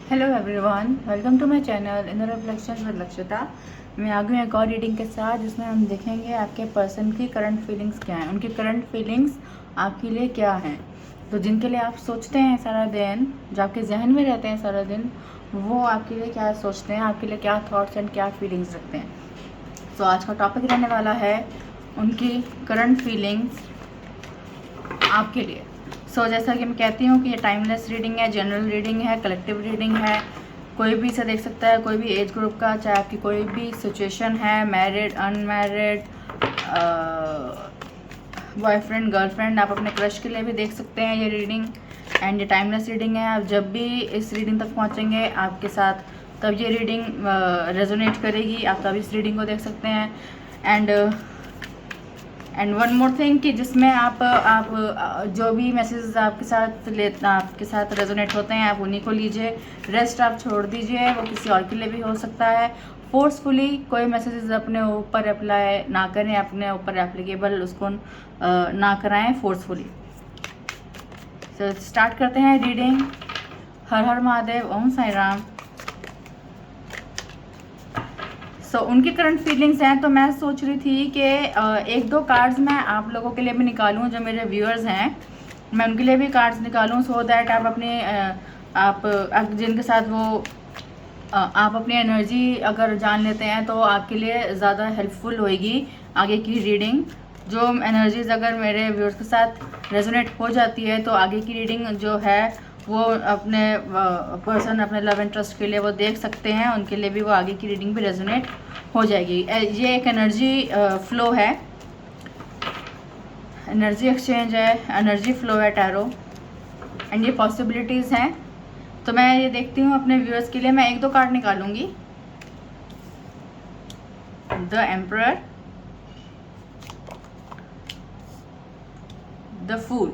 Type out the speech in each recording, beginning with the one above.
Hello everyone, welcome to my channel inner reflections with Lakshita. मैं आ गई एक और रीडिंग के साथ जिसमें हम देखेंगे आपके पर्सन की करंट फीलिंग्स क्या हैं, उनकी करंट फीलिंग्स आपके लिए क्या हैं। तो जिनके लिए आप सोचते हैं सारा दिन, जो आपके जहन में रहते हैं सारा दिन, वो आपके लिए क्या सोचते हैं, आपके लिए क्या थॉट्स एंड क्या फीलिंग्स रखते हैं। तो आज का टॉपिक रहने वाला है उनकी करंट फीलिंग्स आपके लिए। जैसा कि मैं कहती हूँ कि ये टाइमलेस रीडिंग है, जनरल रीडिंग है, कलेक्टिव रीडिंग है। कोई भी इसे देख सकता है, कोई भी एज ग्रुप का, चाहे आपकी कोई भी सिचुएशन है, मैरिड, अनमैरिड, बॉयफ्रेंड, गर्लफ्रेंड, आप अपने क्रश के लिए भी देख सकते हैं ये रीडिंग। एंड ये टाइमलेस रीडिंग है। आप जब भी इस रीडिंग तक पहुँचेंगे आपके साथ, तब ये रीडिंग रेजोनेट करेगी। आप तब इस रीडिंग को देख सकते हैं। एंड वन मोर थिंग कि जिसमें आप जो भी मैसेजेस आपके साथ रेजोनेट होते हैं, आप उन्हीं को लीजिए। रेस्ट आप छोड़ दीजिए, वो किसी और के लिए भी हो सकता है। फोर्सफुली कोई मैसेजेस अपने ऊपर अप्लाई ना करें, अपने ऊपर एप्लीकेबल उसको ना कराएं फोर्सफुली। तो स्टार्ट करते हैं रीडिंग। हर हर महादेव, ओम साई राम। उनकी करंट फीलिंग्स हैं। तो मैं सोच रही थी कि एक दो कार्ड्स मैं आप लोगों के लिए भी निकालूं, जो मेरे व्यूअर्स हैं, मैं उनके लिए भी कार्ड्स निकालूं, सो दैट आप अपने आप जिनके साथ वो आप अपनी एनर्जी अगर जान लेते हैं तो आपके लिए ज़्यादा हेल्पफुल होएगी आगे की रीडिंग। जो एनर्जीज अगर मेरे व्यूअर्स के साथ रेजोनेट हो जाती है तो आगे की रीडिंग जो है वो अपने पर्सन, अपने लव इंटरेस्ट के लिए वो देख सकते हैं, उनके लिए भी वो आगे की रीडिंग भी रेजोनेट हो जाएगी। ये एक एनर्जी फ्लो है, एनर्जी एक्सचेंज है, एनर्जी फ्लो है टैरो, एंड ये पॉसिबिलिटीज़ हैं। तो मैं ये देखती हूँ अपने व्यूअर्स के लिए। मैं एक दो कार्ड निकालूंगी। The emperor, the fool,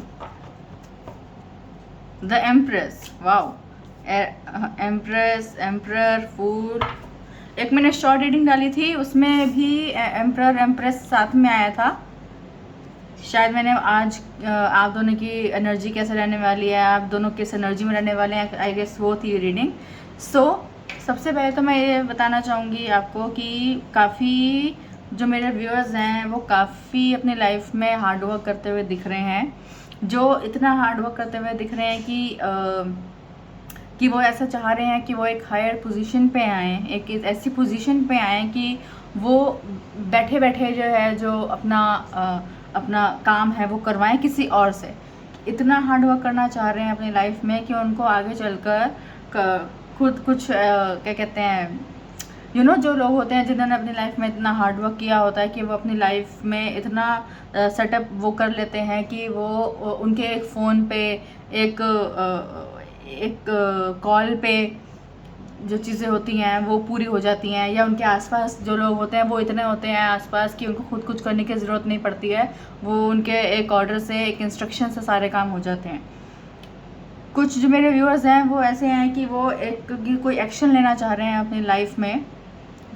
the empress. Wow, empress, emperor, fool. एक मैंने शॉर्ट रीडिंग डाली थी, उसमें भी एम्परर एम्प्रेस साथ में आया था। शायद मैंने आज आप दोनों की एनर्जी कैसे रहने वाली है, आप दोनों किस एनर्जी में रहने वाले हैं, आई गेस वो थी रीडिंग। सबसे पहले तो मैं ये बताना चाहूँगी आपको कि काफ़ी जो मेरे व्यूअर्स हैं वो काफ़ी अपनी लाइफ में हार्ड वर्क करते हुए दिख रहे हैं। जो इतना हार्ड वर्क करते हुए दिख रहे हैं कि वो ऐसा चाह रहे हैं कि वो एक हायर पोजीशन पे आएँ, एक ऐसी पोजीशन पे आएँ कि वो बैठे बैठे जो है, जो अपना काम है वो करवाएं किसी और से। इतना हार्ड वर्क करना चाह रहे हैं अपनी लाइफ में कि उनको आगे चलकर खुद कुछ क्या कहते हैं, जो लोग होते हैं जिन्होंने अपनी लाइफ में इतना हार्ड वर्क किया होता है कि वो अपनी लाइफ में इतना सेटअप वो कर लेते हैं कि वो उनके एक फ़ोन पे, एक कॉल पे जो चीज़ें होती हैं वो पूरी हो जाती हैं, या उनके आसपास जो लोग होते हैं वो इतने होते हैं आसपास कि उनको खुद कुछ करने की ज़रूरत नहीं पड़ती है। वो उनके एक ऑर्डर से, एक इंस्ट्रक्शन से सारे काम हो जाते हैं। कुछ जो मेरे व्यूअर्स हैं वो ऐसे हैं कि वो कोई एक्शन लेना चाह रहे हैं अपनी लाइफ में,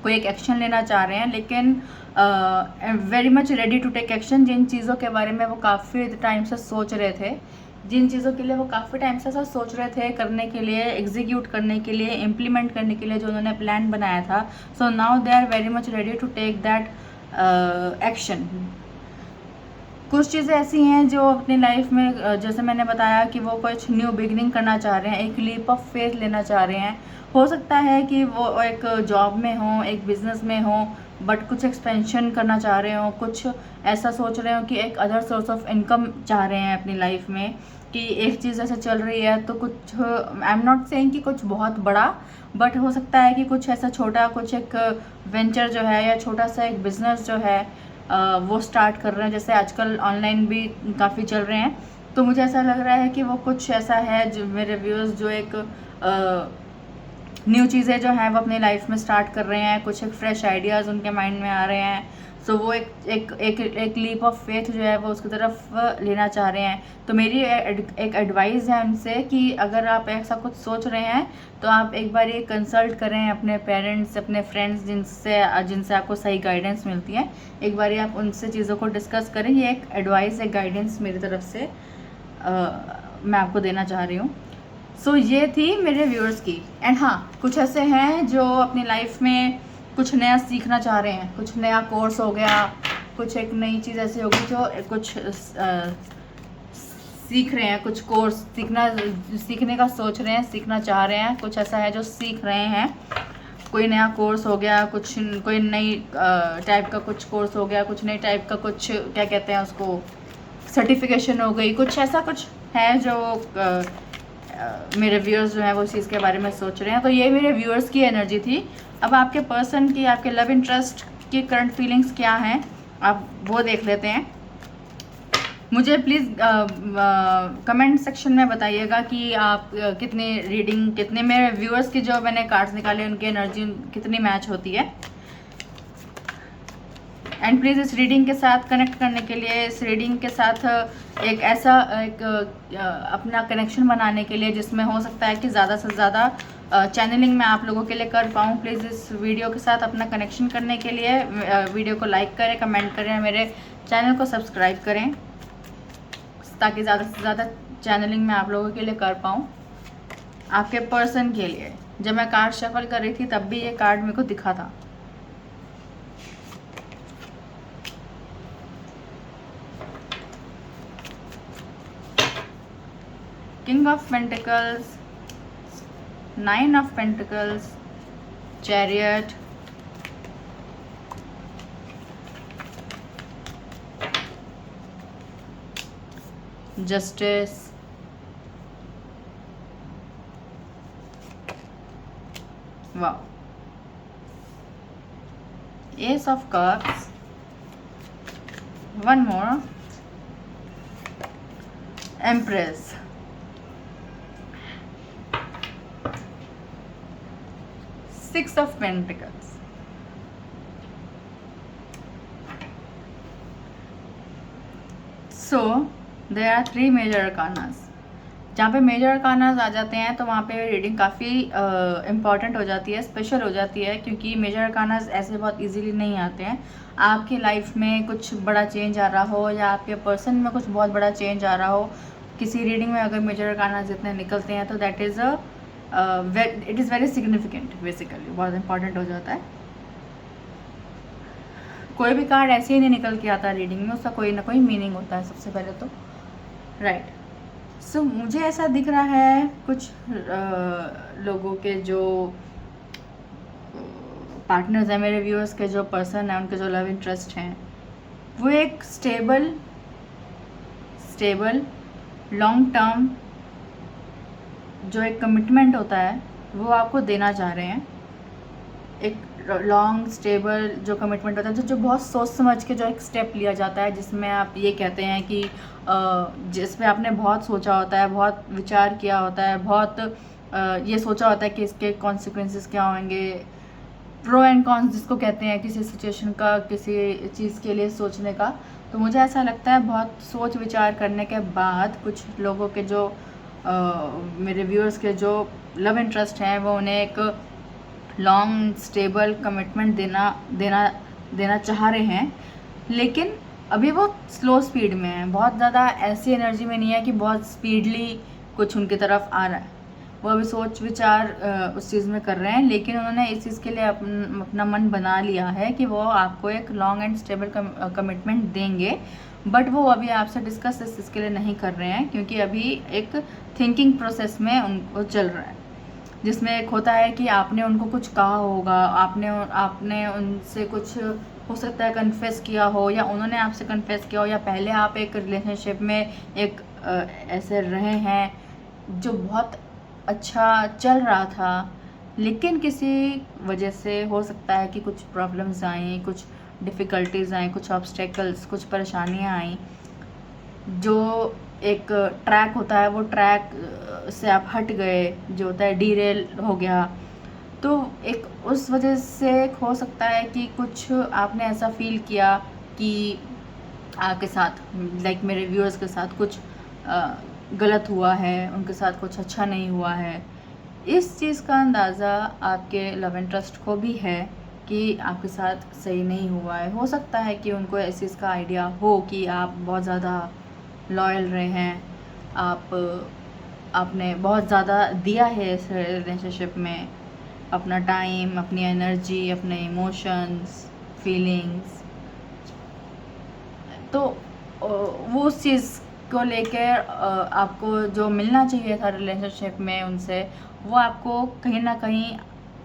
कोई एक एक्शन लेना चाह रहे हैं, लेकिन very much ready to take action. जिन चीज़ों के बारे में वो काफ़ी टाइम से सोच रहे थे, जिन चीज़ों के लिए वो काफ़ी टाइम से सोच रहे थे करने के लिए, एग्जीक्यूट करने के लिए, इम्प्लीमेंट करने के लिए, जो उन्होंने प्लान बनाया था, so now they are very much ready to take that action. कुछ चीज़ें ऐसी हैं जो अपनी लाइफ में, जैसे मैंने बताया कि वो कुछ न्यू बिगनिंग करना चाह रहे हैं, एक लीप ऑफ फेथ लेना चाह रहे हैं। हो सकता है कि वो एक जॉब में हो, एक बिजनेस में हो, बट कुछ एक्सपेंशन करना चाह रहे हो, कुछ ऐसा सोच रहे हो कि एक अदर सोर्स ऑफ इनकम चाह रहे हैं अपनी लाइफ में, कि एक चीज़ ऐसे चल रही है तो कुछ, आई एम नॉट सेइंग कि कुछ बहुत बड़ा, बट हो सकता है कि कुछ ऐसा छोटा, कुछ एक वेंचर जो है, या छोटा सा एक बिज़नेस जो है वो स्टार्ट कर रहे हैं। जैसे आजकल ऑनलाइन भी काफ़ी चल रहे हैं, तो मुझे ऐसा लग रहा है कि वो कुछ ऐसा है जो मेरे व्यूअर्स जो एक न्यू चीज़ें जो हैं वो अपनी लाइफ में स्टार्ट कर रहे हैं, कुछ एक फ्रेश आइडियाज़ उनके माइंड में आ रहे हैं। सो वो एक लीप ऑफ फेथ जो है वो उसकी तरफ लेना चाह रहे हैं। तो मेरी एक एडवाइस है उनसे कि अगर आप ऐसा कुछ सोच रहे हैं तो आप एक बार ये कंसल्ट करें अपने पेरेंट्स, अपने फ्रेंड्स, जिनसे आपको सही गाइडेंस मिलती है। एक बार आप उनसे चीज़ों को डिस्कस करें। ये एक एडवाइस, एक गाइडेंस मेरी तरफ से मैं आपको देना चाह रही हूँ। सो ये थी मेरे व्यूअर्स की। एंड हाँ, कुछ ऐसे हैं जो अपनी लाइफ में कुछ नया सीखना चाह रहे हैं, कुछ नया कोर्स हो गया, कुछ एक नई चीज़ ऐसी होगी जो कुछ सीख रहे हैं, कुछ कोर्स सीखने का सोच रहे हैं, सीखना चाह रहे हैं, कुछ ऐसा है जो सीख रहे हैं, कोई नया कोर्स हो गया, कुछ कोई नई टाइप का कुछ कोर्स हो गया, कुछ नई टाइप का कुछ क्या कहते हैं उसको, सर्टिफिकेशन हो गई, कुछ ऐसा कुछ है जो मेरे व्यूअर्स जो हैं वो इस चीज़ के बारे में सोच रहे हैं। तो ये मेरे व्यूअर्स की एनर्जी थी। अब आपके पर्सन की, आपके लव इंटरेस्ट की करंट फीलिंग्स क्या हैं, आप वो देख लेते हैं। मुझे प्लीज़ कमेंट सेक्शन में बताइएगा कि आप कितने मेरे व्यूअर्स की जो मैंने कार्ड्स निकाले उनकी एनर्जी कितनी मैच होती है। एंड प्लीज़ इस रीडिंग के साथ कनेक्ट करने के लिए, इस रीडिंग के साथ एक ऐसा अपना कनेक्शन बनाने के लिए जिसमें हो सकता है कि ज़्यादा से ज़्यादा चैनलिंग मैं आप लोगों के लिए कर पाऊँ, प्लीज़ इस वीडियो के साथ अपना कनेक्शन करने के लिए वीडियो को लाइक करें, कमेंट करें, मेरे चैनल को सब्सक्राइब करें ताकि ज़्यादा से ज़्यादा चैनलिंग मैं आप लोगों के लिए कर पाऊँ आपके पर्सन के लिए। जब मैं कार्ड शफल कर रही थी तब भी ये कार्ड मेरे को दिखा था। King of pentacles, 9 of pentacles, chariot, justice, wow, ace of cups, one more, empress, six of pentacles. So there are 3 major arcanas. जहाँ पे मेजर अरकानास आ जाते हैं तो वहाँ पे रीडिंग काफ़ी इम्पॉर्टेंट हो जाती है, स्पेशल हो जाती है, क्योंकि मेजर अरकानास ऐसे बहुत इजीली नहीं आते हैं। आपकी लाइफ में कुछ बड़ा चेंज आ रहा हो या आपके पर्सन में कुछ बहुत बड़ा चेंज आ रहा हो, किसी रीडिंग में अगर मेजर अरकानास जितने निकलते हैं तो that is it is very significant, basically बहुत इंपॉर्टेंट हो जाता है। कोई भी कार्ड ऐसे ही नहीं निकल के आता रीडिंग में, उसका कोई ना कोई मीनिंग होता है सबसे पहले तो, राइट। सो मुझे ऐसा दिख रहा है कुछ लोगों के जो पार्टनर्स हैं, मेरे व्यूअर्स के जो पर्सन हैं, उनके जो लव इंटरेस्ट हैं, वो एक स्टेबल लॉन्ग टर्म जो एक कमिटमेंट होता है वो आपको देना चाह रहे हैं। एक लॉन्ग स्टेबल जो कमिटमेंट होता है, जो बहुत सोच समझ के जो एक स्टेप लिया जाता है, जिसमें आप ये कहते हैं कि जिसमें आपने बहुत सोचा होता है, बहुत विचार किया होता है, बहुत ये सोचा होता है कि इसके कॉन्सिक्वेंसेस क्या होंगे, प्रो एंड कॉन्स जिसको कहते हैं किसी सिचुएशन का, किसी चीज़ के लिए सोचने का। तो मुझे ऐसा लगता है बहुत सोच विचार करने के बाद कुछ लोगों के जो मेरे व्यूअर्स के जो लव इंटरेस्ट हैं वो उन्हें एक लॉन्ग स्टेबल कमिटमेंट देना चाह रहे हैं, लेकिन अभी वो स्लो स्पीड में है, बहुत ज़्यादा ऐसी एनर्जी में नहीं है कि बहुत स्पीडली कुछ उनकी तरफ आ रहा है। वो अभी सोच विचार उस चीज़ में कर रहे हैं, लेकिन उन्होंने इस चीज़ के लिए अपना मन बना लिया है कि वो आपको एक लॉन्ग एंड स्टेबल कमिटमेंट देंगे। बट वो अभी आपसे डिस्कस इस चीज़ के लिए नहीं कर रहे हैं, क्योंकि अभी एक थिंकिंग प्रोसेस में उनको चल रहा है, जिसमें एक होता है कि आपने उनको कुछ कहा होगा, आपने उनसे कुछ हो सकता है कन्फेस किया हो, या उन्होंने आपसे कन्फेस किया हो, या पहले आप एक रिलेशनशिप में एक ऐसे रहे हैं जो बहुत अच्छा चल रहा था, लेकिन किसी वजह से हो सकता है कि कुछ प्रॉब्लम्स आई, कुछ डिफ़िकल्टीज़ आई, कुछ ऑब्स्टेकल्स, कुछ परेशानियाँ आई, जो एक ट्रैक होता है वो ट्रैक से आप हट गए, जो होता है डीरेल हो गया। तो एक उस वजह से हो सकता है कि कुछ आपने ऐसा फील किया कि आपके साथ लाइक मेरे व्यूअर्स के साथ कुछ गलत हुआ है, उनके साथ कुछ अच्छा नहीं हुआ है। इस चीज़ का अंदाज़ा आपके लव इंटरेस्ट को भी है कि आपके साथ सही नहीं हुआ है। हो सकता है कि उनको इस चीज़ का आइडिया हो कि आप बहुत ज़्यादा लॉयल रहे हैं, आप आपने बहुत ज़्यादा दिया है इस रिलेशनशिप में, अपना टाइम, अपनी एनर्जी, अपने इमोशंस, फीलिंग्स, तो वो उस चीज़ को लेकर आपको जो मिलना चाहिए था रिलेशनशिप में उनसे, वो आपको कहीं ना कहीं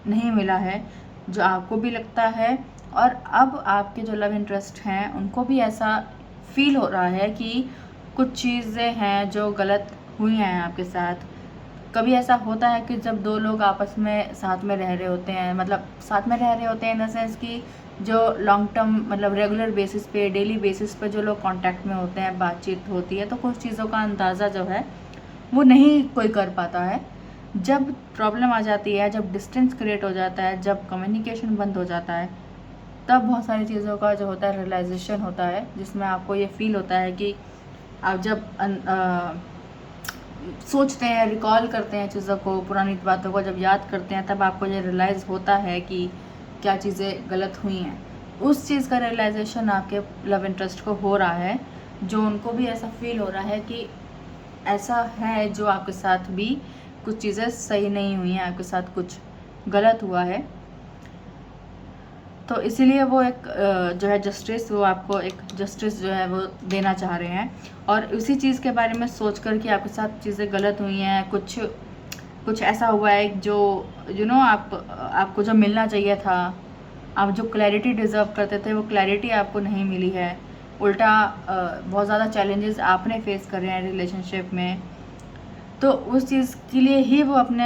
नहीं मिला है, जो आपको भी लगता है। और अब आपके जो लव इंटरेस्ट हैं उनको भी ऐसा फील हो रहा है कि कुछ चीज़ें हैं जो गलत हुई हैं आपके साथ। कभी ऐसा होता है कि जब दो लोग आपस में साथ में रह रहे होते हैं, मतलब साथ में रह रहे होते हैं इन द सेंस कि जो लॉन्ग टर्म, मतलब रेगुलर बेसिस पे, डेली बेसिस पे जो लोग कांटेक्ट में होते हैं, बातचीत होती है, तो कुछ चीज़ों का अंदाज़ा जो है वो नहीं कोई कर पाता है। जब प्रॉब्लम आ जाती है, जब डिस्टेंस क्रिएट हो जाता है, जब कम्युनिकेशन बंद हो जाता है, तब बहुत सारी चीज़ों का जो होता है रियलाइजेशन होता है, जिसमें आपको ये फील होता है कि आप जब सोचते हैं, रिकॉल करते हैं चीज़ों को, पुरानी बातों को जब याद करते हैं, तब आपको ये रियलाइज़ होता है कि क्या चीज़ें गलत हुई हैं। उस चीज़ का रियलाइजेशन आपके लव इंटरेस्ट को हो रहा है, जो उनको भी ऐसा फील हो रहा है कि ऐसा है जो आपके साथ भी कुछ चीज़ें सही नहीं हुई हैं, आपके साथ कुछ गलत हुआ है। तो इसीलिए वो एक जो है जस्टिस, वो आपको एक जस्टिस जो है वो देना चाह रहे हैं। और उसी चीज़ के बारे में सोच कर कि आपके साथ चीज़ें गलत हुई हैं, कुछ ऐसा हुआ है जो आपको जो मिलना चाहिए था, आप जो क्लैरिटी डिज़र्व करते थे, वो क्लैरिटी आपको नहीं मिली है। उल्टा बहुत ज़्यादा चैलेंजेस आपने फेस कर रहे हैं रिलेशनशिप में। तो उस चीज़ के लिए ही वो अपने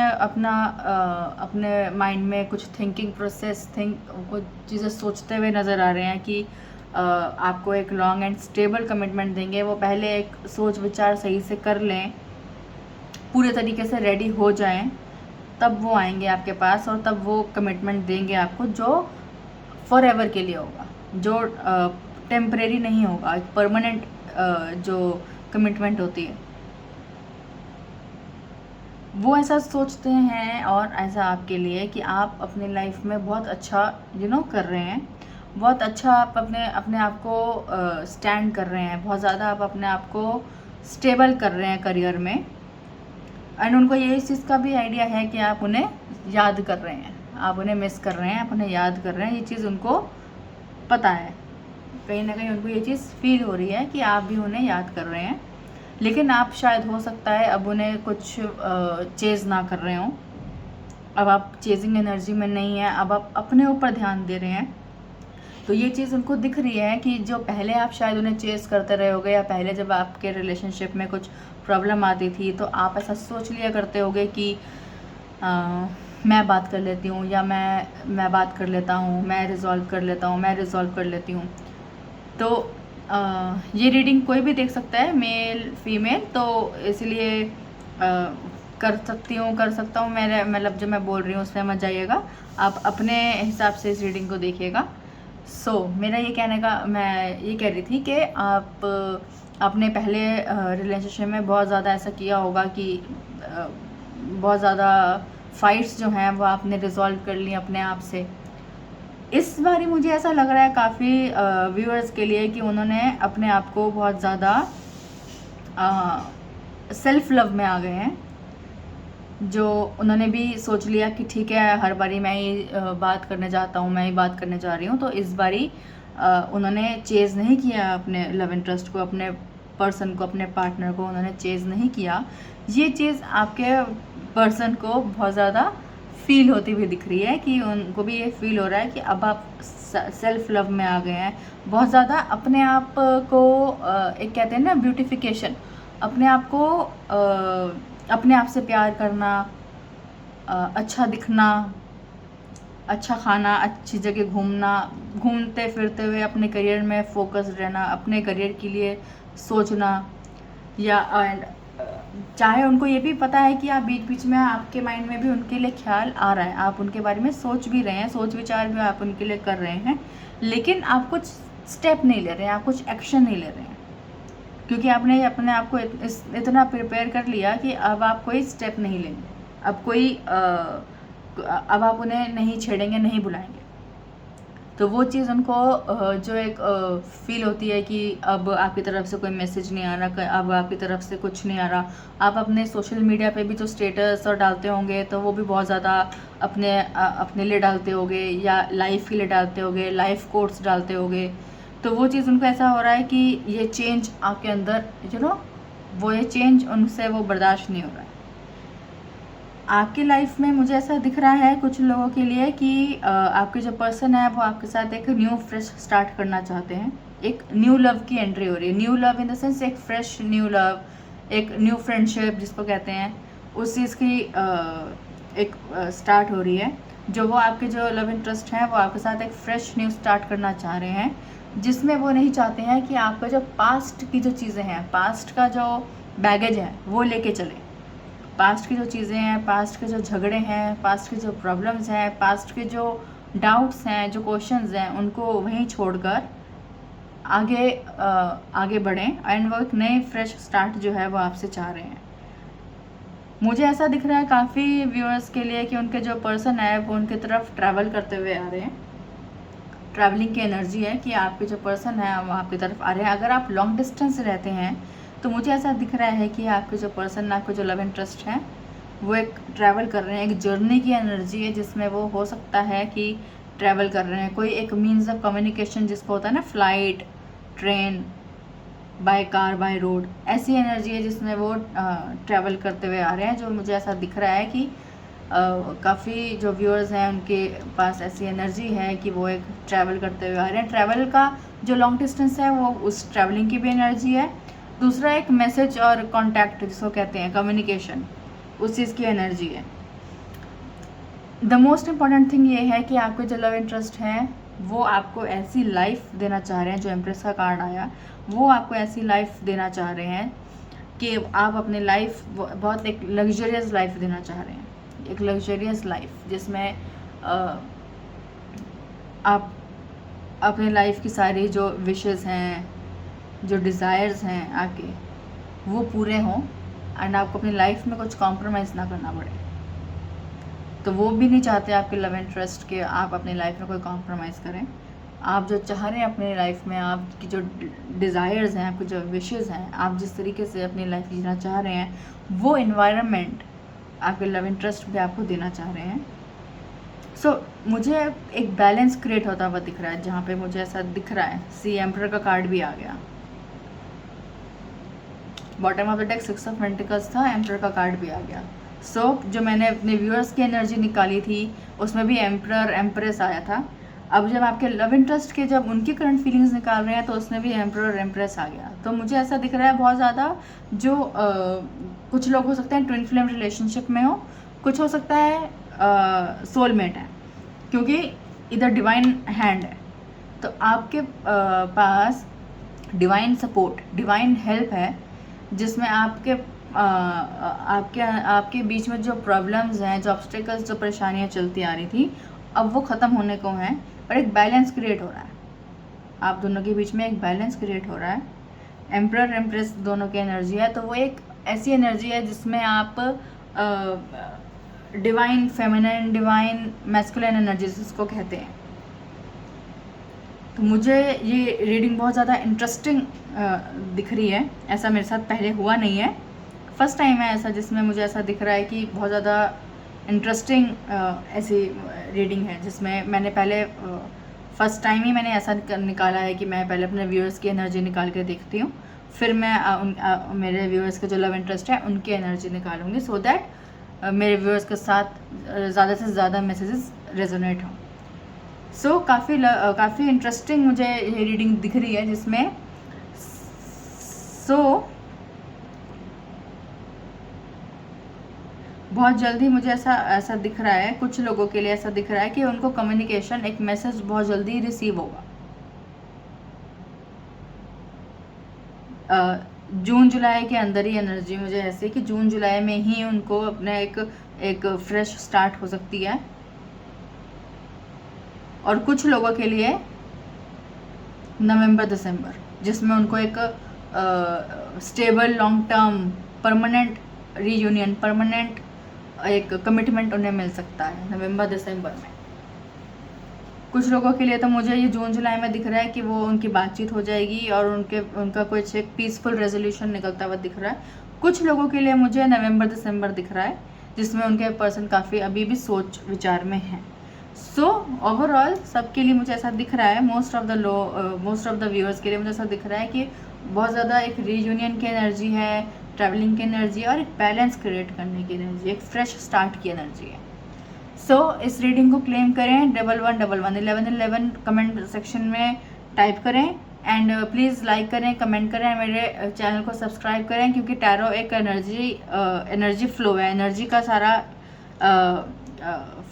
माइंड में कुछ थिंकिंग प्रोसेस कुछ चीज़ें सोचते हुए नज़र आ रहे हैं कि आपको एक लॉन्ग एंड स्टेबल कमिटमेंट देंगे। वो पहले एक सोच विचार सही से कर लें, पूरे तरीके से रेडी हो जाएं, तब वो आएंगे आपके पास और तब वो कमिटमेंट देंगे आपको, जो फॉर एवर के लिए होगा, जो टेम्परेरी नहीं होगा, एक परमानेंट जो कमिटमेंट होती है। वो ऐसा सोचते हैं और ऐसा आपके लिए कि आप अपनी लाइफ में बहुत अच्छा कर रहे हैं, बहुत अच्छा आप अपने आप को स्टैंड कर रहे हैं, बहुत ज़्यादा आप अपने आप को स्टेबल कर रहे हैं करियर में। एंड उनको ये इस चीज़ का भी आइडिया है कि आप उन्हें याद कर रहे हैं, आप उन्हें मिस कर रहे हैं, आप उन्हें याद कर रहे हैं, ये चीज़ उनको पता है। कहीं ना कहीं उनको ये चीज़ फील हो रही है कि आप भी उन्हें याद कर रहे हैं, लेकिन आप शायद हो सकता है अब उन्हें कुछ चेज़ ना कर रहे हों। अब आप चेजिंग एनर्जी में नहीं है, अब आप अपने ऊपर ध्यान दे रहे हैं। तो ये चीज़ उनको दिख रही है कि जो पहले आप शायद उन्हें चेज़ करते रहे होगे, या पहले जब आपके रिलेशनशिप में कुछ प्रॉब्लम आती थी तो आप ऐसा सोच लिया करते होगे कि मैं बात कर लेती हूँ, या मैं बात कर लेता हूँ, मैं रिज़ॉल्व कर लेता हूँ, मैं रिज़ॉल्व कर लेती हूँ। तो ये रीडिंग कोई भी देख सकता है, मेल फीमेल, तो इसलिए कर सकता हूँ। मेरे मतलब जो मैं बोल रही हूँ उसमें मत जाइएगा, आप अपने हिसाब से इस रीडिंग को देखिएगा। मेरा ये कहने का, मैं ये कह रही थी कि आप अपने पहले रिलेशनशिप में बहुत ज़्यादा ऐसा किया होगा कि बहुत ज़्यादा फाइट्स जो हैं वो आपने रिज़ॉल्व कर ली अपने आप से। इस बारी मुझे ऐसा लग रहा है काफ़ी व्यूअर्स के लिए कि उन्होंने अपने आप को बहुत ज़्यादा सेल्फ लव में आ गए हैं, जो उन्होंने भी सोच लिया कि ठीक है, हर बारी मैं ही बात करने जाता हूँ, मैं ही बात करने जा रही हूँ। तो इस बारी उन्होंने चेज़ नहीं किया अपने लव इंटरेस्ट को, अपने पर्सन को, अपने पार्टनर को उन्होंने चेज़ नहीं किया। ये चीज़ आपके पर्सन को बहुत ज़्यादा फील होती हुई दिख रही है कि उनको भी ये फील हो रहा है कि अब आप सेल्फ लव में आ गए हैं, बहुत ज़्यादा अपने आप को एक कहते हैं ना ब्यूटिफिकेशन, अपने आप को अपने आप से प्यार करना, अच्छा दिखना, अच्छा खाना, अच्छी जगह घूमना, घूमते फिरते हुए अपने करियर में फोकस रहना, अपने करियर के लिए सोचना, या चाहे उनको ये भी पता है कि आप बीच बीच में आपके माइंड में भी उनके लिए ख्याल आ रहा है, आप उनके बारे में सोच भी रहे हैं, सोच विचार भी आप उनके लिए कर रहे हैं, लेकिन आप कुछ स्टेप नहीं ले रहे हैं, आप कुछ एक्शन नहीं ले रहे हैं, क्योंकि आपने अपने आप को इतना प्रिपेयर कर लिया कि अब आप कोई स्टेप नहीं लेंगे, अब आप उन्हें नहीं छेड़ेंगे, नहीं बुलाएंगे। तो वो चीज़ उनको जो एक फील होती है कि अब आपकी तरफ से कोई मैसेज नहीं आ रहा, अब आपकी तरफ से कुछ नहीं आ रहा। आप अपने सोशल मीडिया पे भी जो स्टेटस और डालते होंगे तो वो भी बहुत ज़्यादा अपने लिए डालते होंगे या लाइफ के लिए डालते होंगे, लाइफ कोट्स डालते होंगे। तो वो चीज़ उनको ऐसा हो रहा है कि ये चेंज आपके अंदर वो ये चेंज उनसे वो बर्दाश्त नहीं हो रहा है। आपकी लाइफ में मुझे ऐसा दिख रहा है कुछ लोगों के लिए कि आपके जो पर्सन है वो आपके साथ एक न्यू फ्रेश स्टार्ट करना चाहते हैं। एक न्यू लव की एंट्री हो रही है। New love in the sense एक फ्रेश न्यू लव, एक न्यू फ्रेंडशिप जिसको कहते हैं, उस चीज़ की एक स्टार्ट हो रही है। जो वो आपके जो लव इंटरेस्ट हैं वो आपके साथ एक फ्रेश न्यू स्टार्ट करना चाह रहे हैं, जिसमें वो नहीं चाहते हैं कि आपका जो पास्ट की जो चीज़ें हैं, पास्ट का जो बैगेज है वो लेके चले। पास्ट की जो चीज़ें हैं, पास्ट के जो झगड़े हैं, पास्ट के जो प्रॉब्लम्स हैं, पास्ट के जो डाउट्स हैं, जो क्वेश्चंस हैं, उनको वहीं छोड़कर आगे बढ़ें एंड वो एक नए फ्रेश स्टार्ट जो है वो आपसे चाह रहे हैं। मुझे ऐसा दिख रहा है काफ़ी व्यूअर्स के लिए कि उनके जो पर्सन है वो उनकी तरफ ट्रैवल करते हुए आ रहे हैं। ट्रैवलिंग की एनर्जी है कि आपके जो पर्सन है वो आपकी तरफ आ रहे हैं। अगर आप लॉन्ग डिस्टेंस रहते हैं तो मुझे ऐसा दिख रहा है कि आपके जो पर्सन, आपके जो लव इंटरेस्ट है वो एक ट्रैवल कर रहे हैं। एक जर्नी की एनर्जी है जिसमें वो हो सकता है कि ट्रैवल कर रहे हैं। कोई एक मीन्स ऑफ कम्युनिकेशन जिसको होता है ना, flight, train, by car, by road, ऐसी एनर्जी है जिसमें वो ट्रैवल करते हुए आ रहे हैं। जो मुझे ऐसा दिख रहा है कि काफ़ी जो व्यूअर्स हैं उनके पास ऐसी एनर्जी है कि वो एक ट्रैवल करते हुए आ रहे हैं। ट्रैवल का जो लॉन्ग डिस्टेंस है वो उस ट्रैवलिंग की भी एनर्जी है। दूसरा एक मैसेज और कांटेक्ट जिसको कहते हैं कम्युनिकेशन, उस चीज़ की एनर्जी है। द मोस्ट इम्पॉर्टेंट थिंग ये है कि आपके जो लव इंटरेस्ट हैं वो आपको ऐसी लाइफ देना चाह रहे हैं। जो एम्प्रेस का कार्ड आया वो आपको ऐसी लाइफ देना चाह रहे हैं कि आप अपनी लाइफ बहुत एक लग्जरियस लाइफ देना चाह रहे हैं। एक लग्जरियस लाइफ जिसमें आप अपनी लाइफ की सारी जो विशेस हैं, जो डिज़ायर्स हैं आपके, वो पूरे हों एंड आपको अपनी लाइफ में कुछ कॉम्प्रोमाइज़ ना करना पड़े। तो वो भी नहीं चाहते आपके लव इंटरेस्ट के आप अपनी लाइफ में कोई कॉम्प्रोमाइज़ करें। आप जो चाह रहे हैं अपनी लाइफ में, आपकी जो डिज़ायर्स हैं, आपकी जो विशेस हैं, आप जिस तरीके से अपनी लाइफ जीना चाह रहे हैं, वो इन्वायरमेंट आपके लव इंटरेस्ट भी आपको देना चाह रहे हैं। मुझे एक बैलेंस क्रिएट होता हुआ दिख रहा है, जहाँ पे मुझे ऐसा दिख रहा है। सी एम्परर का कार्ड भी आ गया। Bottom of the deck 6 of pentacles था, एम्परर का कार्ड भी आ गया। जो मैंने अपने व्यूअर्स की एनर्जी निकाली थी उसमें भी एम्परर, एम्प्रेस आया था। अब जब आपके लव इंटरेस्ट के जब उनकी करंट फीलिंग्स निकाल रहे हैं तो उसमें भी एम्परर, एम्प्रेस आ गया। तो मुझे ऐसा दिख रहा है बहुत ज़्यादा जो कुछ लोग हो सकते हैं ट्विन फ्लेम रिलेशनशिप में हो, कुछ हो सकता है सोलमेट है, क्योंकि इधर डिवाइन हैंड है। तो आपके पास डिवाइन सपोर्ट, डिवाइन हेल्प है, जिसमें आपके बीच में जो प्रॉब्लम्स हैं, जो ऑब्स्टेकल्स, जो परेशानियां चलती आ रही थी, अब वो ख़त्म होने को हैं और एक बैलेंस क्रिएट हो रहा है। आप दोनों के बीच में एक बैलेंस क्रिएट हो रहा है। एम्परर, एम्प्रेस दोनों की एनर्जी है। तो वो एक ऐसी एनर्जी है जिसमें आप divine feminine, divine masculine energy जिसको कहते हैं। तो मुझे ये रीडिंग बहुत ज़्यादा इंटरेस्टिंग दिख रही है। ऐसा मेरे साथ पहले हुआ नहीं है, फर्स्ट टाइम है ऐसा जिसमें मुझे ऐसा दिख रहा है कि बहुत ज़्यादा इंटरेस्टिंग ऐसी रीडिंग है, जिसमें मैंने पहले फर्स्ट टाइम ही मैंने ऐसा निकाला है कि मैं पहले अपने व्यूअर्स की एनर्जी निकाल के देखती हूँ, फिर मैं मेरे व्यूअर्स के जो लव इंटरेस्ट है उनकी एनर्जी निकालूंगी, सो दैट मेरे व्यूअर्स के साथ ज़्यादा से ज़्यादा मैसेजेस रेजोनेट हों। काफ़ी इंटरेस्टिंग मुझे ये रीडिंग दिख रही है, जिसमें बहुत जल्दी मुझे ऐसा दिख रहा है, कुछ लोगों के लिए ऐसा दिख रहा है कि उनको कम्युनिकेशन, एक मैसेज बहुत जल्दी रिसीव होगा। जून जुलाई के अंदर ही एनर्जी मुझे ऐसे कि जून जुलाई में ही उनको अपना एक फ्रेश स्टार्ट हो सकती है। और कुछ लोगों के लिए नवंबर दिसंबर, जिसमें उनको एक stable, long term, permanent reunion, permanent एक कमिटमेंट उन्हें मिल सकता है नवंबर दिसंबर में। कुछ लोगों के लिए तो मुझे ये जून जुलाई में दिख रहा है कि वो उनकी बातचीत हो जाएगी और उनका कुछ एक पीसफुल रेजोल्यूशन निकलता हुआ दिख रहा है। कुछ लोगों के लिए मुझे नवंबर दिसंबर दिख रहा है, जिसमें उनके पर्सन काफ़ी अभी भी सोच विचार में हैं। सो ओवरऑल सबके लिए मुझे ऐसा दिख रहा है, मोस्ट ऑफ द व्यूअर्स के लिए मुझे ऐसा दिख रहा है कि बहुत ज़्यादा एक रीयूनियन की एनर्जी है, ट्रैवलिंग की एनर्जी और एक बैलेंस क्रिएट करने की एनर्जी, एक फ्रेश स्टार्ट की एनर्जी है। सो इस रीडिंग को क्लेम करें 1111 कमेंट सेक्शन में टाइप करें एंड प्लीज़ लाइक करें, कमेंट करें, मेरे चैनल को सब्सक्राइब करें, क्योंकि टैरो एक एनर्जी फ्लो है, एनर्जी का सारा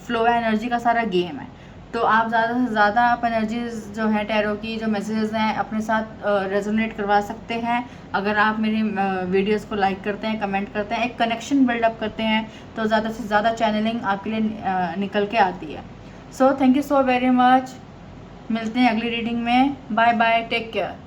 फ्लो है, एनर्जी का सारा गेम है। तो आप ज़्यादा से ज़्यादा आप एनर्जीज जो है टैरो की जो मैसेजेस हैं अपने साथ रेजोनेट करवा सकते हैं। अगर आप मेरी वीडियोस को लाइक करते हैं, कमेंट करते हैं, एक कनेक्शन बिल्डअप करते हैं, तो ज़्यादा से ज़्यादा चैनलिंग आपके लिए निकल के आती है। So thank you so very much. मिलते हैं अगली रीडिंग में। Bye bye, take care.